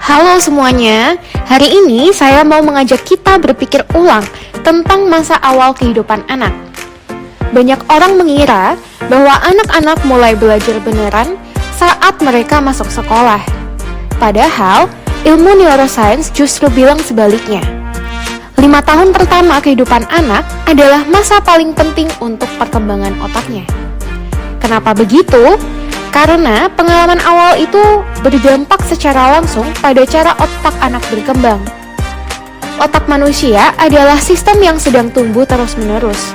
Halo semuanya, hari ini saya mau mengajak kita berpikir ulang tentang masa awal kehidupan anak. Banyak orang mengira bahwa anak-anak mulai belajar beneran saat mereka masuk sekolah. Padahal, ilmu neuroscience justru bilang sebaliknya. 5 tahun pertama kehidupan anak adalah masa paling penting untuk perkembangan otaknya. Kenapa begitu? Karena pengalaman awal itu berdampak secara langsung pada cara otak anak berkembang. Otak manusia adalah sistem yang sedang tumbuh terus-menerus.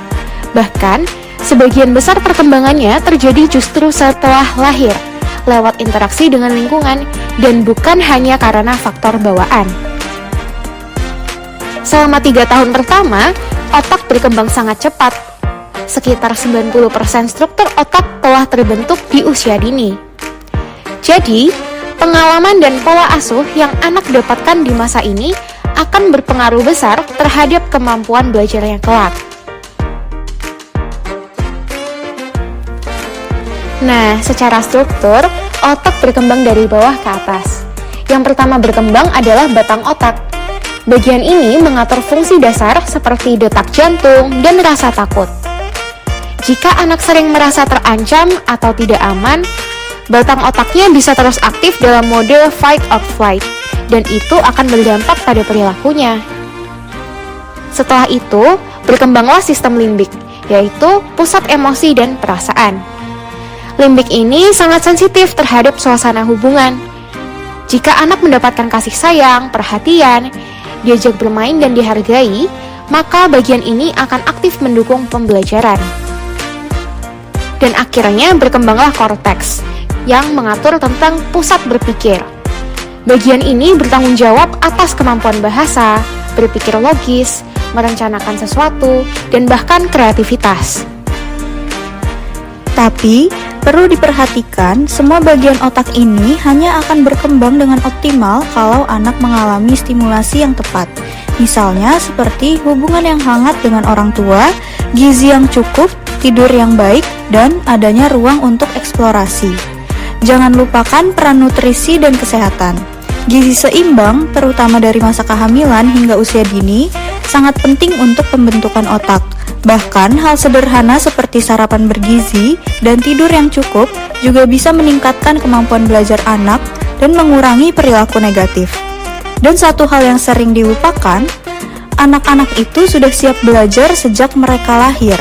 Bahkan, sebagian besar perkembangannya terjadi justru setelah lahir, lewat interaksi dengan lingkungan, dan bukan hanya karena faktor bawaan. Selama 3 tahun pertama, otak berkembang sangat cepat. Sekitar 90% struktur otak telah terbentuk di usia dini. Jadi, pengalaman dan pola asuh yang anak dapatkan di masa ini akan berpengaruh besar terhadap kemampuan belajarnya kelak. Nah, secara struktur, otak berkembang dari bawah ke atas. Yang pertama berkembang adalah batang otak. Bagian ini mengatur fungsi dasar seperti detak jantung dan rasa takut. Jika anak sering merasa terancam atau tidak aman, batang otaknya bisa terus aktif dalam mode fight or flight, dan itu akan berdampak pada perilakunya. Setelah itu, berkembanglah sistem limbik, yaitu pusat emosi dan perasaan. Limbik ini sangat sensitif terhadap suasana hubungan. Jika anak mendapatkan kasih sayang, perhatian, diajak bermain dan dihargai, maka bagian ini akan aktif mendukung pembelajaran. Dan akhirnya berkembanglah korteks yang mengatur tentang pusat berpikir. Bagian ini bertanggung jawab atas kemampuan bahasa, berpikir logis, merencanakan sesuatu, dan bahkan kreativitas. Tapi, perlu diperhatikan, semua bagian otak ini hanya akan berkembang dengan optimal kalau anak mengalami stimulasi yang tepat. Misalnya seperti hubungan yang hangat dengan orang tua, gizi yang cukup, tidur yang baik, dan adanya ruang untuk eksplorasi. Jangan lupakan peran nutrisi dan kesehatan. Gizi seimbang, terutama dari masa kehamilan hingga usia dini, sangat penting untuk pembentukan otak. Bahkan hal sederhana seperti sarapan bergizi dan tidur yang cukup juga bisa meningkatkan kemampuan belajar anak dan mengurangi perilaku negatif. Dan satu hal yang sering dilupakan, anak-anak itu sudah siap belajar sejak mereka lahir.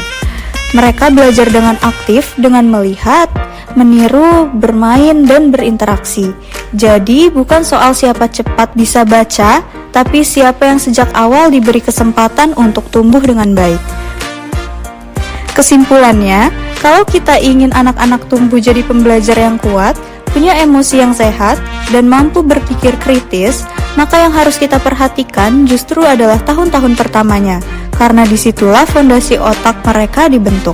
Mereka belajar dengan aktif dengan melihat, meniru, bermain, dan berinteraksi. Jadi bukan soal siapa cepat bisa baca, tapi siapa yang sejak awal diberi kesempatan untuk tumbuh dengan baik. Kesimpulannya, kalau kita ingin anak-anak tumbuh jadi pembelajar yang kuat, punya emosi yang sehat, dan mampu berpikir kritis, maka yang harus kita perhatikan justru adalah tahun-tahun pertamanya, karena disitulah fondasi otak mereka dibentuk.